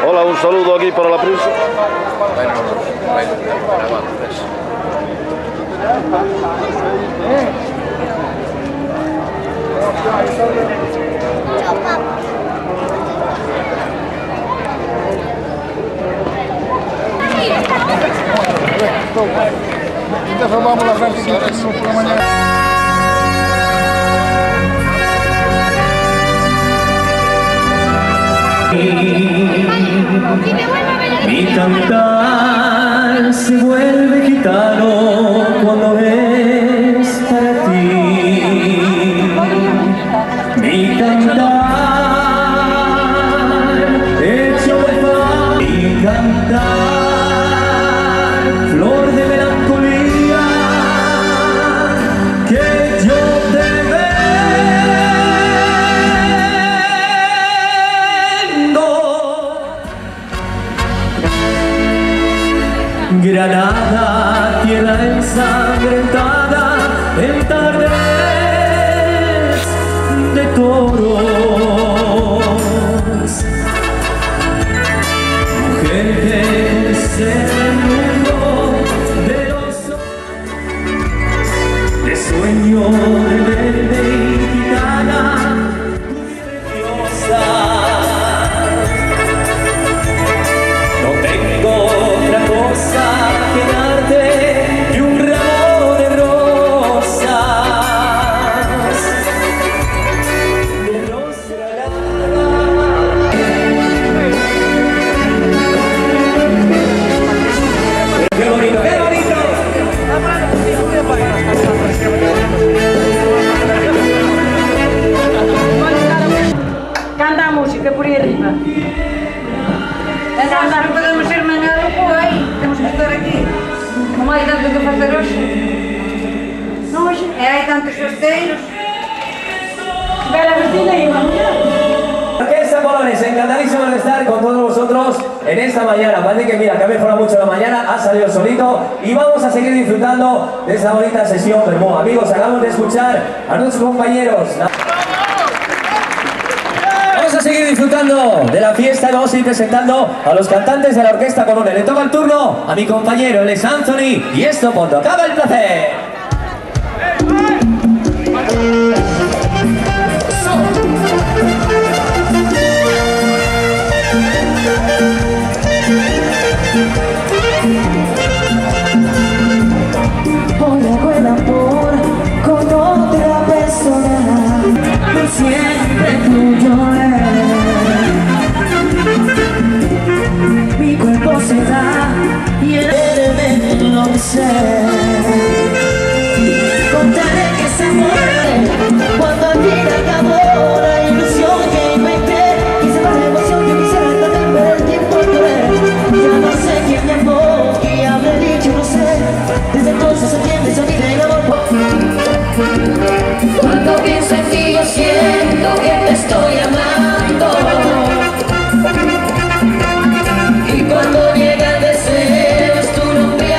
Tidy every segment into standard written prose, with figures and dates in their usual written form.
Hola, un saludo aquí para la prensa. Entonces vamos a las 25 por la mañana. Mi cantar se vuelve gitano cuando es para ti. Mi cantar hecho de paz. Mi cantar flor de melancolía que yo te Granada, tierra ensangrentada en tardes de toros. Mujer que conoce el mundo de los de sueño rebelde y gitana, preciosa. No tengo otra cosa que darte y un ramo de rosas, de rosa helada. ¡Qué bonito, qué bonito! Canta a música por aí arriba. Não podemos ser manhã do coi, temos que estar aqui. Não há tanto que fazer hoje. Não hoje, hay tantos festeiros. Ver a vecina y vamos. Orquesta Polones, encantadísimo de estar con todos vosotros en esta mañana. Parece que mira, que ha mejorado mucho la mañana, ha salido solito y vamos a seguir disfrutando de esta bonita sesión. Pero, amigos, acabamos de escuchar a nuestros compañeros. Vamos a seguir disfrutando de la fiesta y vamos a ir presentando a los cantantes de la Orquesta Polones. Le toca el turno a mi compañero, él es Anthony, y esto cuando acaba el placer. Hoy hago el amor con otra persona, por siempre tuyo es. Mi cuerpo se da y el aire me lo sé. Contaré que se muere cuando al fin acabó la ilusión que inventé. Y se va la emoción que quisiera también ver el tiempo cruel. Ya no sé quién me llamó y habré dicho no sé. Desde entonces entiendes a mi de amor. Cuando pienso en ti yo siento que te estoy amando. Y cuando llega el deseo es tu nombre.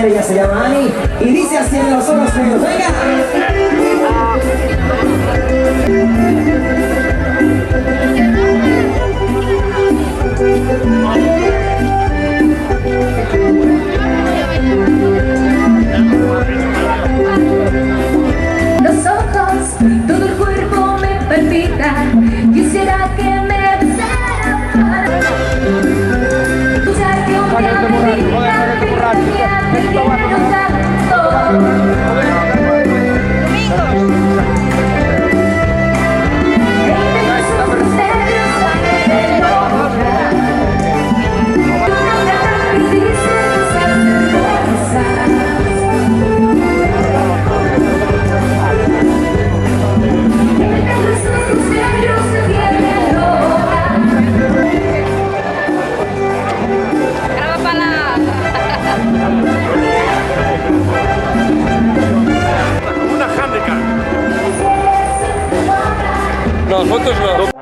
compañera, ella se llama Ani, y dice así en los ojos negros, venga. Los ojos, todo el cuerpo me palpita. Quisiera que me besara para escuchar que un día me diga que te quiero tanto. No, fotos no.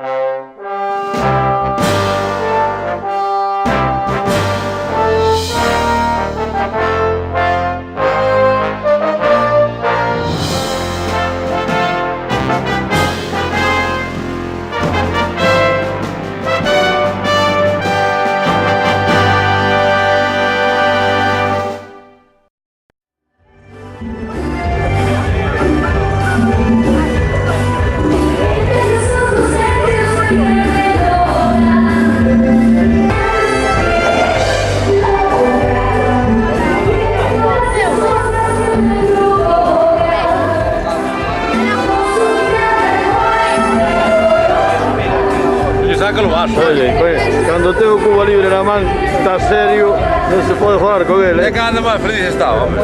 Sácalo más. Oye, pues, cuando tengo Cuba libre en la mano, está serio, no se puede jugar con él. Es que anda más feliz estaba, hombre.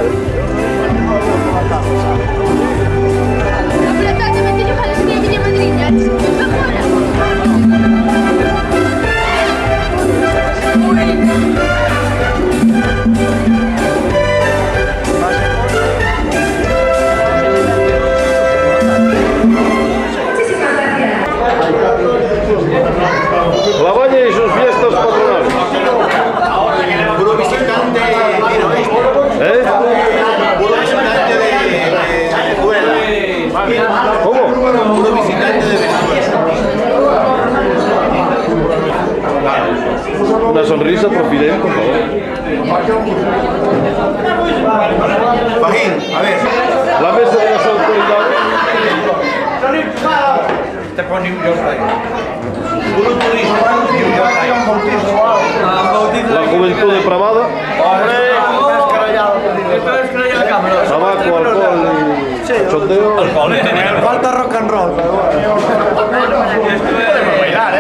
La Valle y sus fiestas patronales. Puro visitante vino esto. ¿Eh? Puro visitante de Venezuela. ¿Cómo? Puro visitante de Venezuela. Una sonrisa por Fidel, por favor. Fajín, a ver. La mesa de las autoridades. Puro turismo. La juventud depravada. Tabaco, alcohol y chondeo. Falta rock and roll, pero podemos bailar,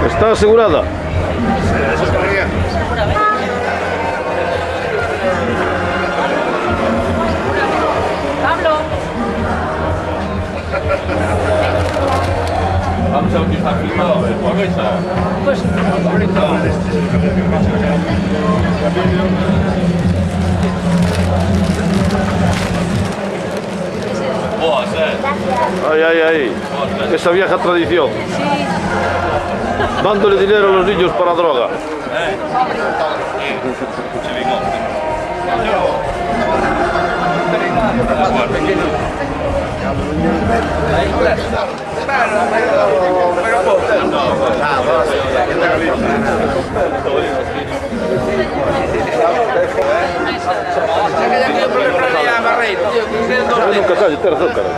¿Está asegurada? Pablo. Vamos a utilizar filmado, Pues Ay, ay, ay. Esa vieja tradición. Dándole dinero a los niños para droga. nunca sale, tienes razón, cara.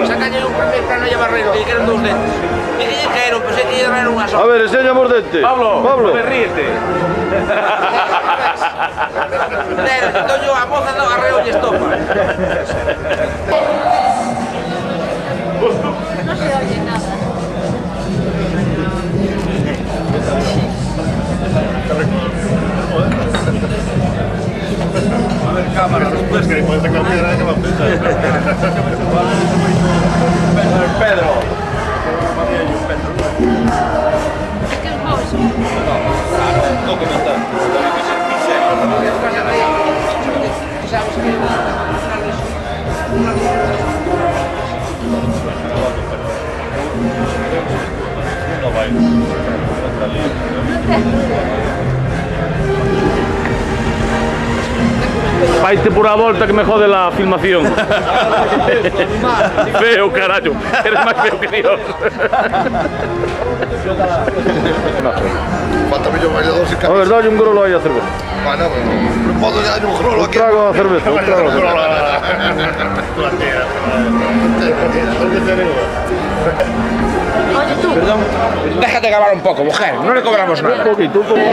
Sacalle un papel para no llevar reino, que eran 2 dentes. Y que quedaron, pues que llevar unha sola. A ver, enséñame os dentes. Pablo, Pablo. no me ríete. Entón yo a moza no arreo y estopa. No se oye nada. A ver, cámara, después que puedes sacar piedra, ¿qué va a pensar? Pedro. Es que es mozo. Documental. Vaite por a volta que me jode la filmación. Feo, carallo. Eres máis feo que Dios. Falta millón bailador sin A camisa. ver, dalle un grolo aí a cerveza. Bueno, no puedo darle un grolo Un aquí. trago a cerveza, un trago a cerveza. Oye tú. Perdón, déjate acabar un poco, mujer, no le cobramos nada. Un poquito, un poquito.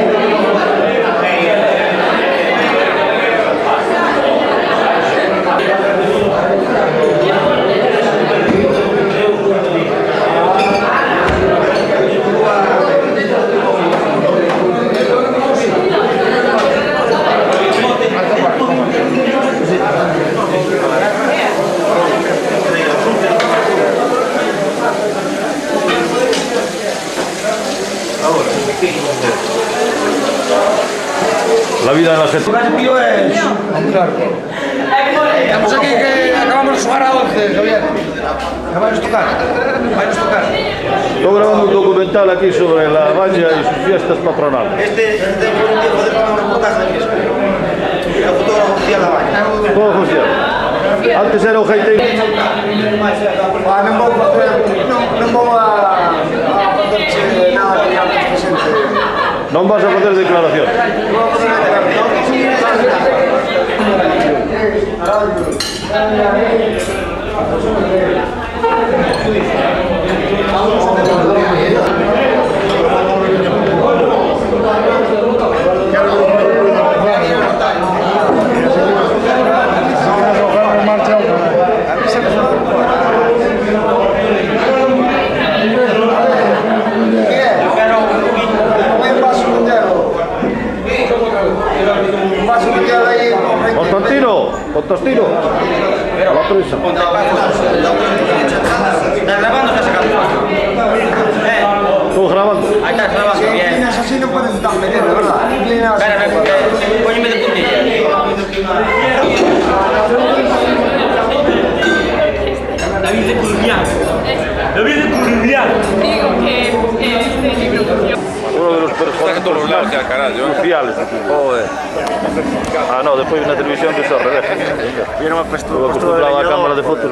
La vida de la gente. Estamos aquí que acabamos de jugar a 11, Javier. Vai-nos tocar. Vai-nos tocar. Estoy grabando un documental aquí sobre la Baña y sus fiestas patronales. Este fue un día poder grabar un reportaje de fiesta. El fotógrafo Cía da Baña. Todo funciona. Antes era un hater. Non vou a facerche nada que digamos presente. No vas a hacer declaración. Non vou a facer Constantino. A la prisa. ¿Estás grabando o estás sacando? Estoy grabando. Ahí estás grabando, bien. Líneas así no puedes estar metiendo, ¿verdad? Líneas así. Póñeme de puntilla. David de Curvián. David de Curvián. Digo que este libro. Uno de los personajes más cruciales. Joder. Ah, no, después de una televisión que eso al revés. Yo no me he puesto. Estuve acostumbrado a cámara de fotos.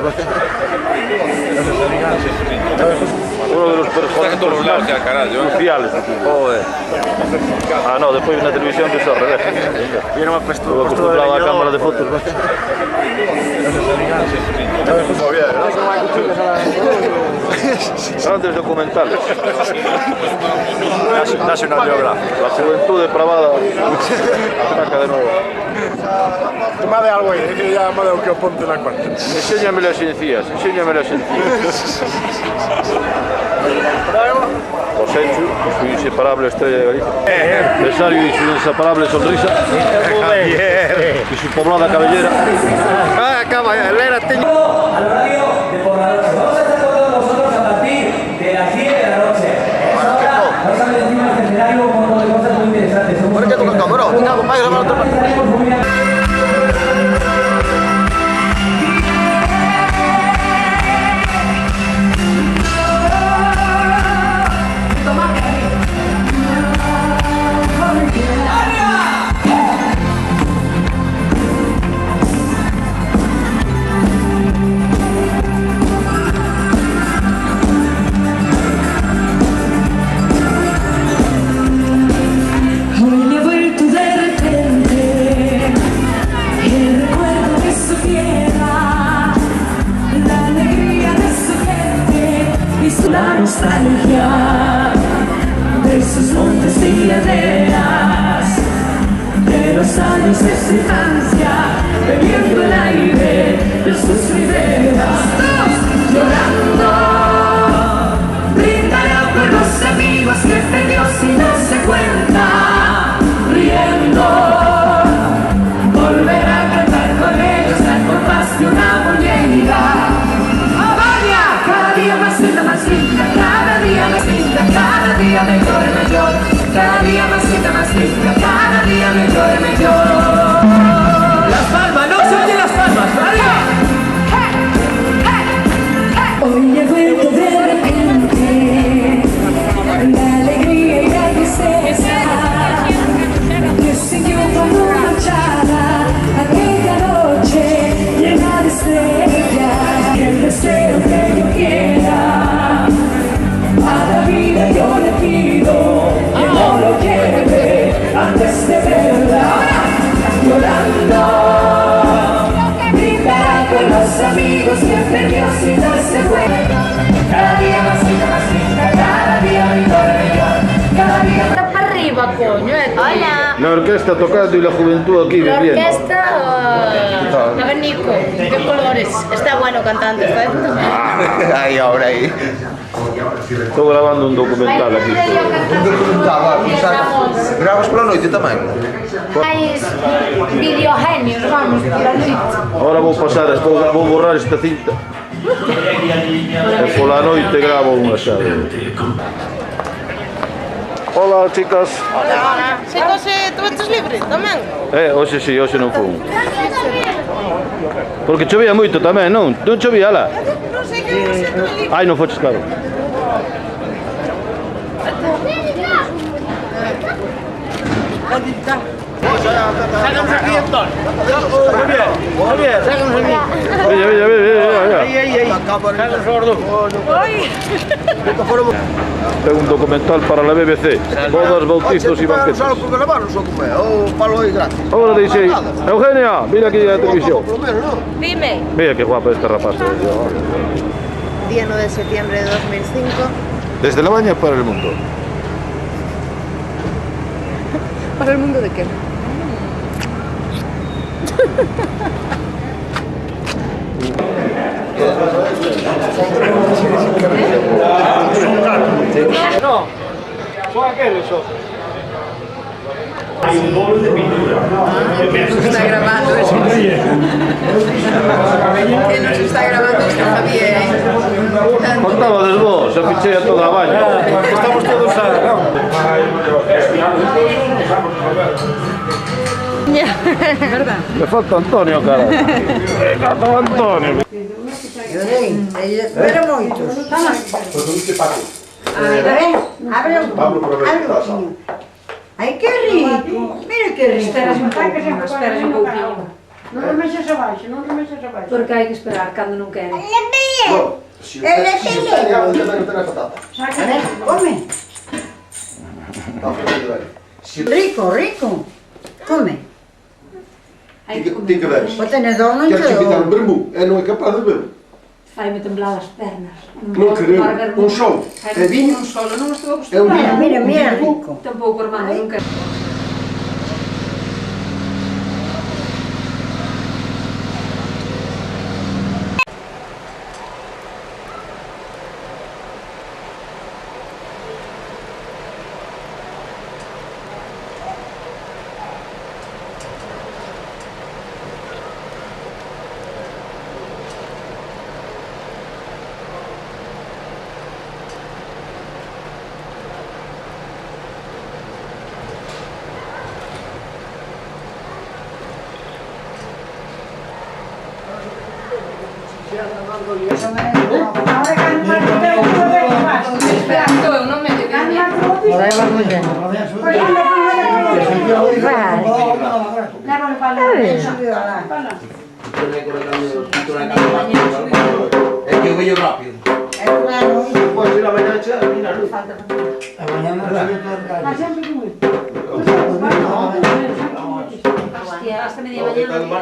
Uno de los personajes más cruciales. Joder. Ah, no, después de una televisión que eso al revés. Yo no me he puesto. Estuve acostumbrado a cámara de fotos. Grandes documentales. National Geographic. La juventud depravada ataca de nuevo. Tomade algo aí, que ya me deu que o ponte na cuenta. Enséñame las encías, enséñame las encías. Cosecho y su inseparable estrella de Galicia. Cesario y su inseparable sonrisa. Y su poblada cabellera. Al horario de por la noche. Vamos a estar con todos vosotros a partir de las 10 de la noche. Ahora vamos a ver encima del escenario un montón de cosas muy interesantes. ¿Por qué toca cabrón? Tengo que grabar otra parte. nostalgia de sus montes y laderas, de los años de su infancia, bebiendo el aire de sus riberas. Llorando, brindará por los amigos que perdió sin darse cuenta. Riendo, volverá a cantar con ellos al compás de una muñeca. Cada día más linda, cada día más linda, cada día mejor y mejor. Cada día más linda, cada día mejor y mejor. Las palmas, no se oyen las palmas, arriba. Hoy he vuelto de repente, la alegría y la tristeza que siguió como marchada aquella noche llena de estrellas. Y el deseo que yo quiera a la vida yo le pido que no lo lleve antes de verla. Llorando, brindará con los amigos que perdió sin darse cuenta. Cada día más linda, cada día mejor, cada día Está para arriba, coño. Hola. La orquesta tocando y la juventud aquí La bebiendo. orquesta, abanico, de colores. Está bueno cantante, está haciendo. Ahí, ahora ahí. Estou grabando un documental aquí. Grabas pola noite tamén? Mais videogenios, vamos, por a noite. Ahora vou pasar, vou borrar esta cinta. E pola noite gravo unha xa. Hola, chicas. Hola. Tú estás libre tamén? Hoxe si, hoxe non fun. Porque chovía moito tamén, non? Non chovía lá? Non sei que non sei tú libre. Ai, non foches claro. Sácanos aquí, Héctor. Sácanos aquí. Veña. Sácanos sordo. Tengo un documental para la BBC. Bodas, bautizos y banquetes. Só por gravar, non só comer. O palo aí gratis. Ahora dice, Eugenia, mira aquí a la televisión. Por lo menos, non? Dime. Mira qué guapa esta rapaza. Día 9 de septiembre de 2005. Desde la baña para el mundo. ¿Para el mundo de qué? No, son aquellos. Hay un bolo de pintura. Está grabando eso. Que nos está grabando esto, Javier. Contaba del vos, se fiché a toda la baña. Estamos todos a... ¿Verdad? Me falta Antonio, cara. Me falta Antonio. Pero moitos. Abre. Ai, que rico. Mira que rico. Esperas un pouquinho. Non remexas abaixo, non remexas abaixo. Porque hai que esperar cando non quere. Come. Rico. Come. Ti que ves? O tenedor non Queres quitar o cheo. vermú? E non é capaz de ver. Faime temblar as pernas. Non queremos. Un sol. É viño. Un solo, non estou É un viño. Mira, rico. Tampouco, hermano, non quero. Eu non me digo. É que eu veio rápido. Podes ir amanhã a mira a luz. Hostia, hasta media mañana.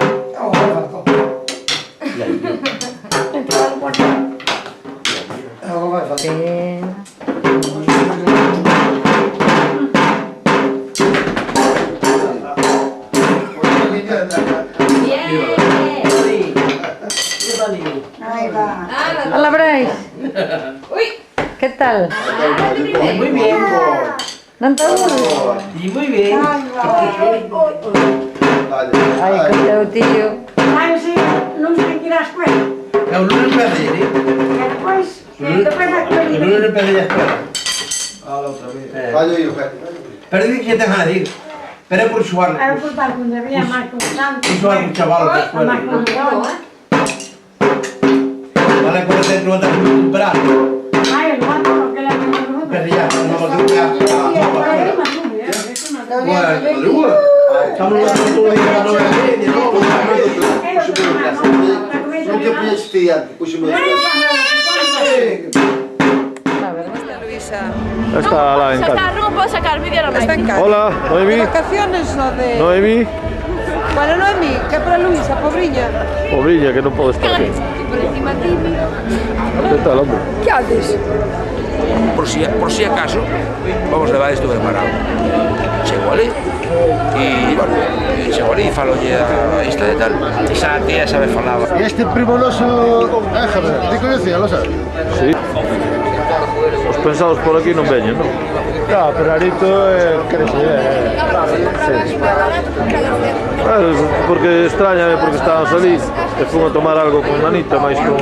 Bien. Ahí va. Hola, Bryce. ¿Qué tal? Muy bien, ¿No te aburres? y muy bien. Ai, que teu tio. Ai, sí, non sei que ir á escuela. El lunes empecé, ¿sí? E despois a escuela. El lunes empecé la escuela. Pero di que te van a decir. Pero por suar. Era por tal que debía máis constante. Por suar un chaval da escuela. Máis constante. Vale, por eso no te has recuperado. Ai, el guapo, que le ha Pero ya, no me lo digo. Bueno, estamos hablando todo el día a las 9:30, ¿no? Non te pillas estudiante, puxeme de Está la en casa. No puedo sacar vídeo ahora mismo. Está en casa. Hola, Noemí. ¿De vacaciones o de...? Noemí. Bueno, Noemí, que para Luisa, pobriña. Pobriña, que non pode estar aquí. Por encima de ti. Que tal, hombre? Que haces? Por si acaso, vamos a levar isto preparado. Chego ali, e, bueno, chego ali e falolle a esta de tal. E xa tía sabe falaba. E este primo noso, Javier, ti coñecía, lo sabes? Sí. Os pensados por aquí non veñen, non? No, pero Arito crece, Sí. Porque extrañame, porque estábamos ali e fun a tomar algo con Manita, máis con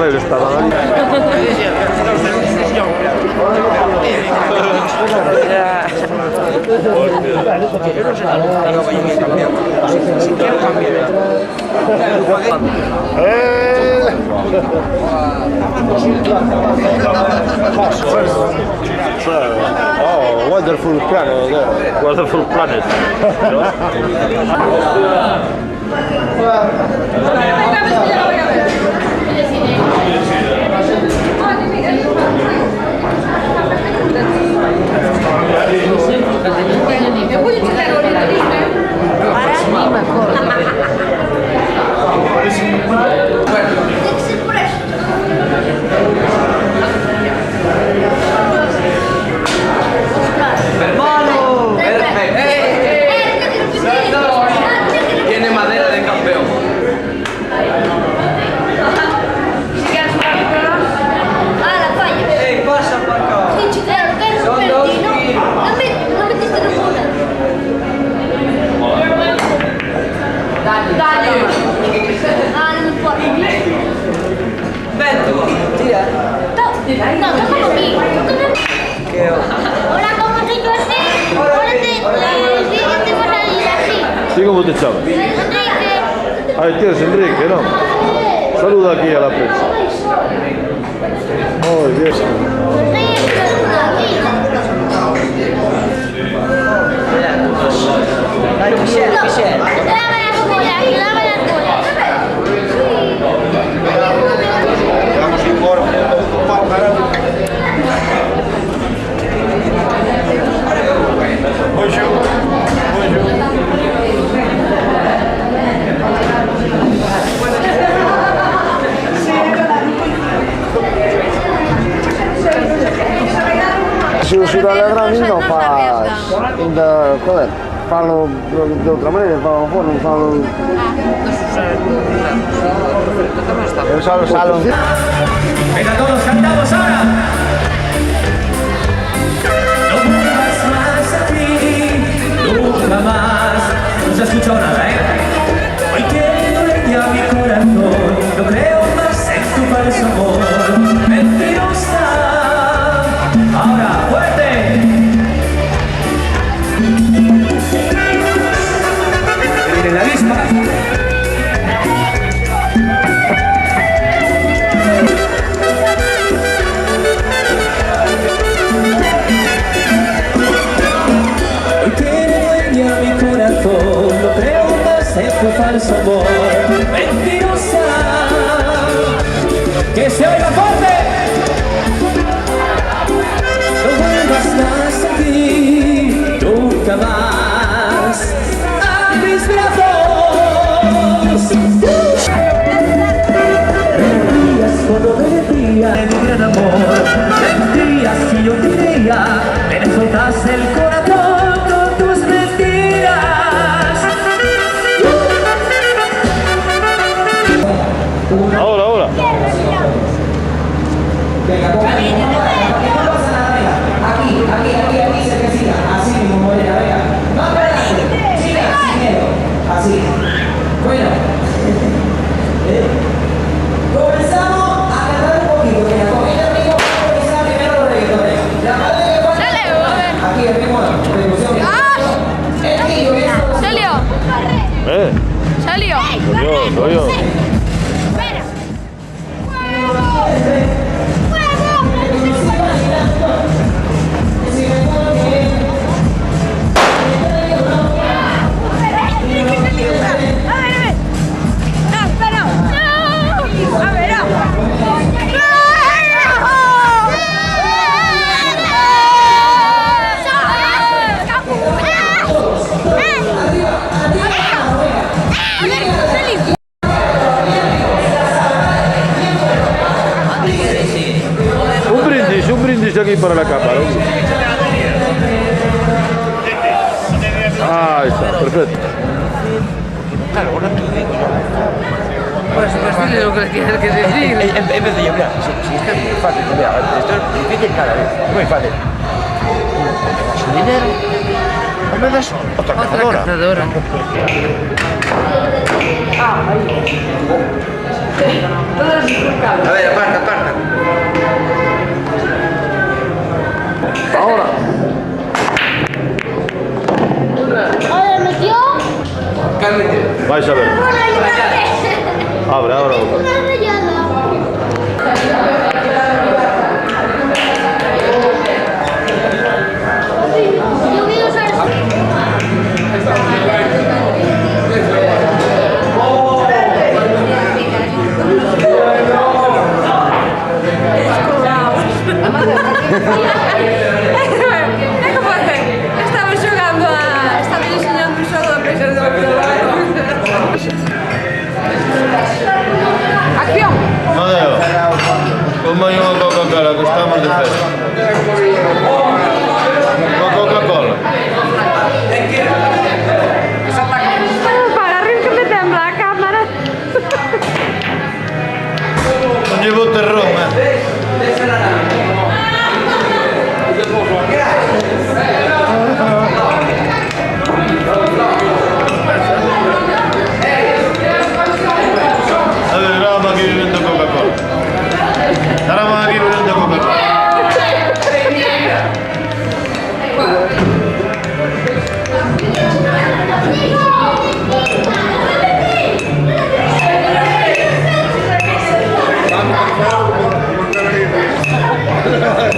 él estaban ali. Oh, wonderful planet. Wonderful Planet. Tiene madera de campeón. Pasa para acá. Sí, claro, que es Robertino. No metiste ninguna. Dale. Ah, no importa. Vento, tira. No, toca conmigo. Ahora, ¿cómo se corte? Ahora te va a salir así. ¿Sí cómo te chamas? Enrique. Ahí tienes Enrique, ¿no? Saluda aquí a la prensa. Muy bien. Vamos embora, Se o Xura Legrand non faz... Joder, falo de outra maneira, falo non falo... Eu salo... Venga, todos cantamos ahora. No vuelvas más aquí, nunca más. No se ha escuchado nada, ¿eh? Hoy que duele mi corazón, no creo más en tu falso amor. Mentirosa. Ahora, fuerte. Miren la misma. Tu falso amor, mentirosa, que se oiga fuerte. No vuelvas más aquí, nunca más a mis brazos. Mentirías cuando me decía de mi gran amor, mentirías que yo creía, me soltaste el corazón con tus mentiras. Ahora, ahora. Venga, con calma, no pasa nada, venga. Aquí, cerquecita. Así mismo, Morena, venga. Más para adelante. Chica, sin miedo. Así. Bueno. Comenzamos a cantar un poquito. Venga, con el ritmo, vamos a comenzar primero los reggaetones. La parte que falta. Aquí, el ritmo de percusión. El tío, eso. Salió. Salió. Soy yo. Espera. Un brindis aquí para la cámara. Ah, ahí está, perfecto. Claro, ahora te lo digo yo. Por eso, pues dile lo que quieres que decir. En vez de yo, mira, si esto es muy fácil, mira, esto es difícil cada vez, muy fácil. Me das un dinero, o me das otra cazadora. A ver, aparta. Ahora. Ahora metió. Vais a ver. Abre. Una rayada. Yo voy a usar. Estamos jugando a... Estamos enseñando un xogo de peixes de Acción! Madeo, como hay una Coca-Cola que estamos de festa. Una Coca-Cola. Para rir que me tembla a cámara. Non llevo terrón, A ver, grabamos aquí bebiendo Coca-Cola. Grabamos aquí bebiendo Coca-Cola.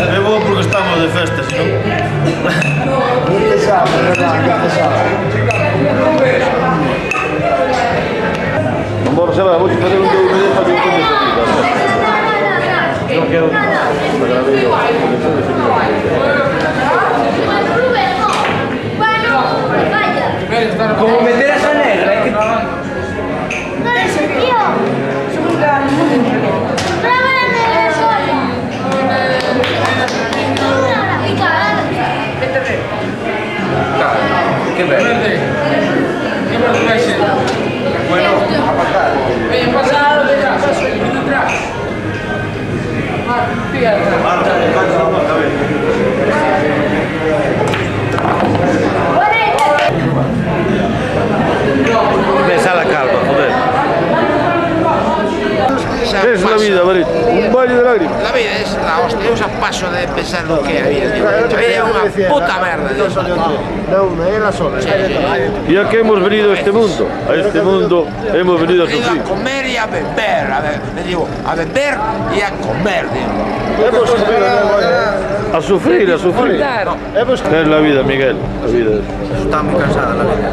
É bo porque estamos de festa, si non... Qué pesado, ¿verdad? Qué pesado. Non vou reservar, vou fazer un DVD para que entendes aquí. Non quero... Para grave yo. Como meter a esa negra, hay que... Qué verde. Bueno, apartar. Oye, pasado, deja, paso, y tú atrás. Pensa la calma, joder. Es la vida, Barito. Un baile de lágrimas. La vida es la hostia, eu xa paso de pensar no que é a vida. A vida é unha puta merda. No, es la sola. ¿Y a qué hemos venido a este mundo? A este mundo hemos venido a He ido sufrir. a comer y a beber, me digo, a beber y a comer, digo. A sufrir, a sufrir. Es la vida, Miguel. La vida es. Está muy cansada la vida.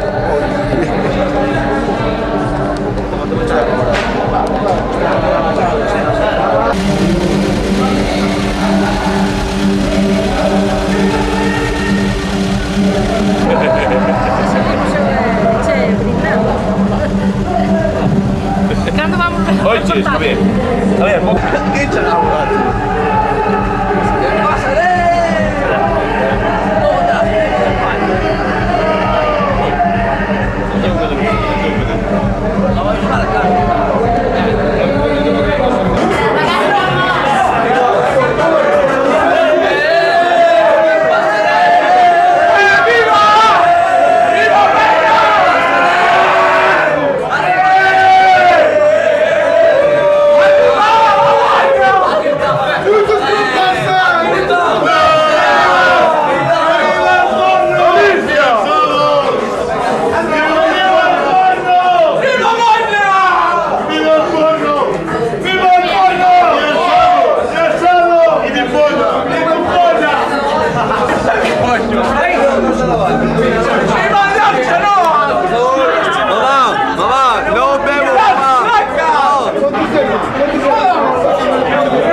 ¿Cuándo vamos a Oye, está bien. A ver, ¿qué echan ahora?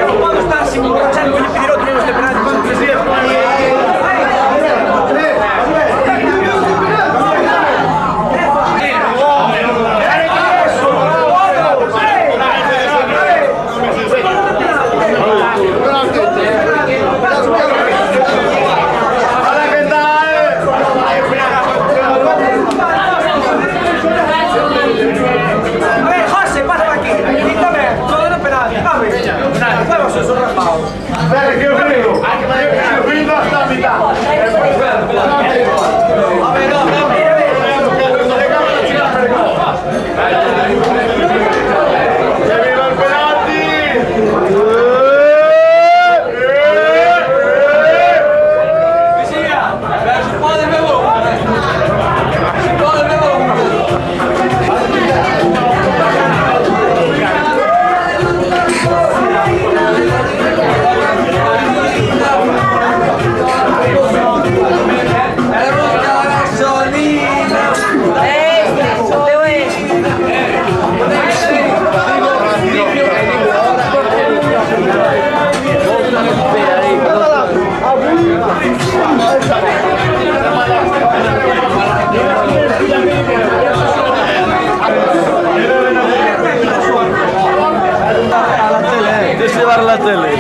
Non posso starsi imborracciando con gli piedi rotti queste penate, sono 3 días. Bene, che io credo. Io vedo hasta la metà. Vabbè, no, la tele.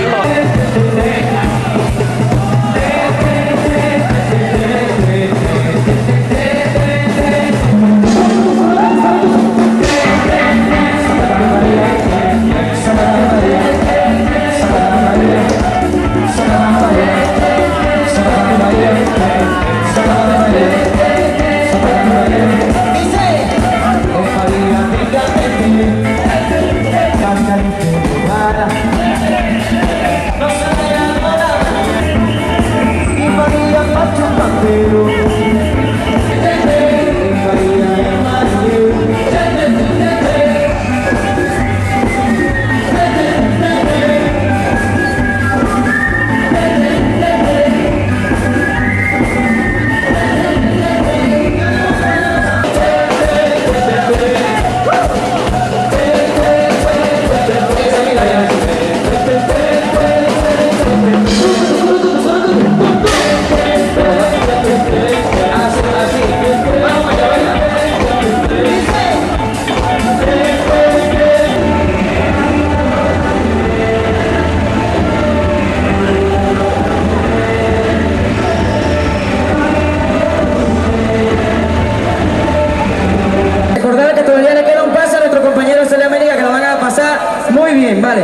Recordar que todavía le queda un paso a nuestros compañeros de América que lo van a pasar muy bien, ¿vale?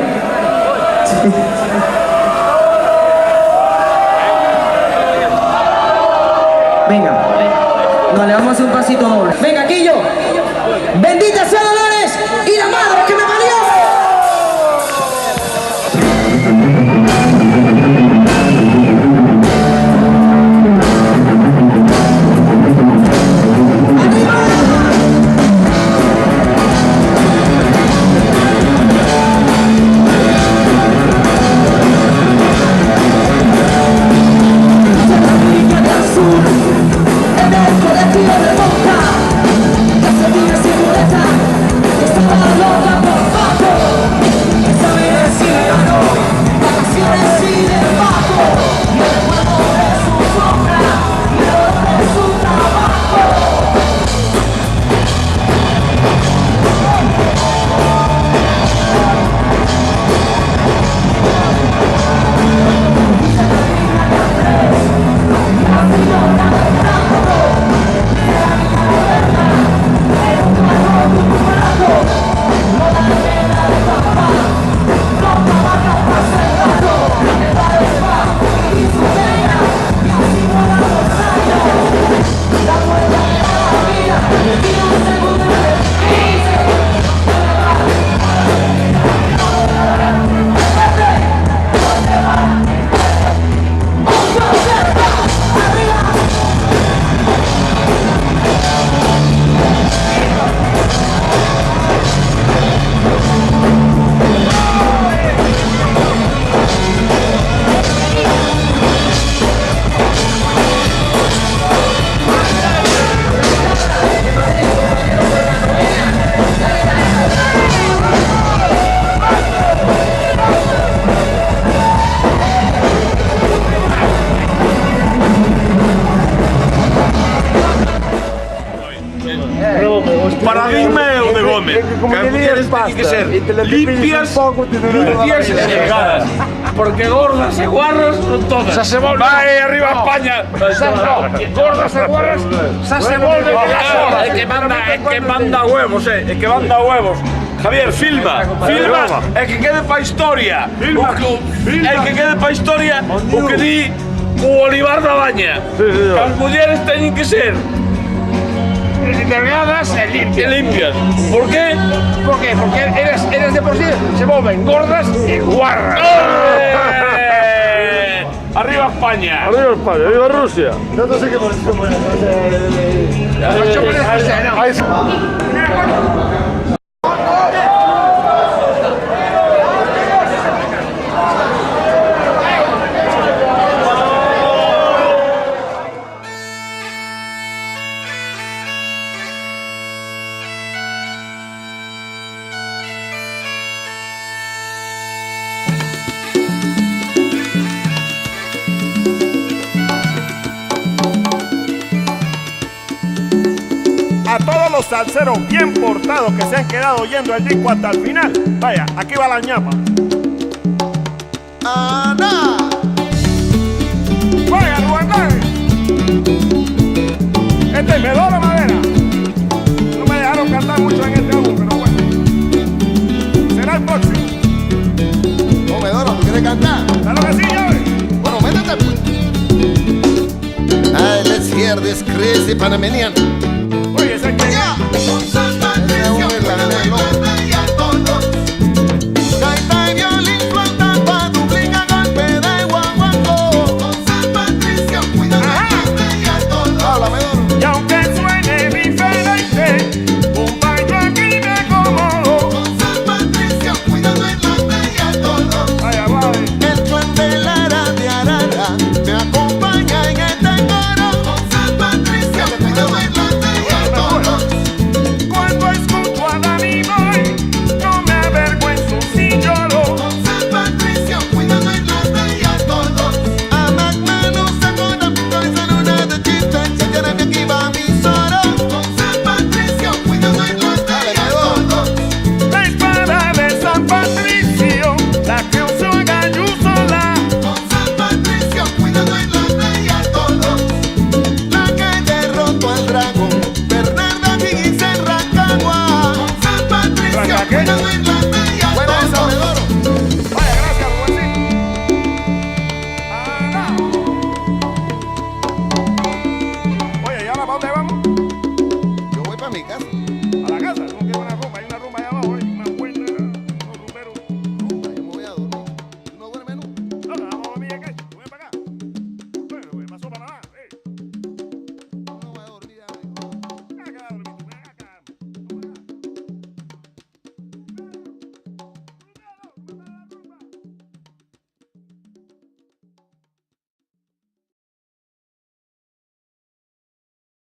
Venga, no, le vamos a hacer un pasito doble. Venga, aquí yo. Bendita sea Dolores y la madre que me parió. En el colectivo de monta, gasolina sin muleta. tienen que ser limpias, limpias y delgadas. Porque gordas y guarras son todas. Xa se volve. Vai arriba España. Gordas e guarras, xa se volve a que manda huevos, que manda huevos. Javier, filma, é que quede pa historia. É que quede pa historia o que di o Olivar da Baña. As mulleres teñen que ser delgadas e limpias. Por qué? Porque eres de por sí se volven gordas e guarras. Arriba España. Arriba España, viva Rusia. No sé qué por eso, bueno, A todos los salseros bien portados que se han quedado oyendo el disco hasta el final, vaya, aquí va la ñapa. ¡Ana! ¡Vaya, Luandán! Este me doy la madera. No me dejaron cantar mucho en este álbum, pero bueno. Será el próximo. No, Medoro, ¿tú quieres cantar? Claro que sí, llave. Bueno, métete pues. Ay, let's hear this crazy Panamanian. Oye, ese que ya. Y aunque suene diferente, un baño aquí me acomodo. Con San Patricio, cuidado en la bella todo. Vaya, vale. El clan de Lara de Arara me acompaña en este coro. Con San Patricio, cuidado en la bella todo. Cuando escucho a Danny Boy, no me avergüenzo si lloro. Con San Patricio, cuidado en la bella todo. A McManus se con la cabeza en una de chiste. Se tiene que aquí va mi soro. Con San Patricio, cuidado en la bella todo. La espada de San Patricio, la que usó Gayusola. Con San Patricio, cuidado en la bella todo. La que derrotó al dragón, Bernarda Higgins en Rancagua. Con San Patricio, cuidado en la bella todo. Buena esa, Medoro. Vaya, gracias, Rubensito. Ana. Oye, ¿y ahora para dónde vamos? Yo voy para mi casa.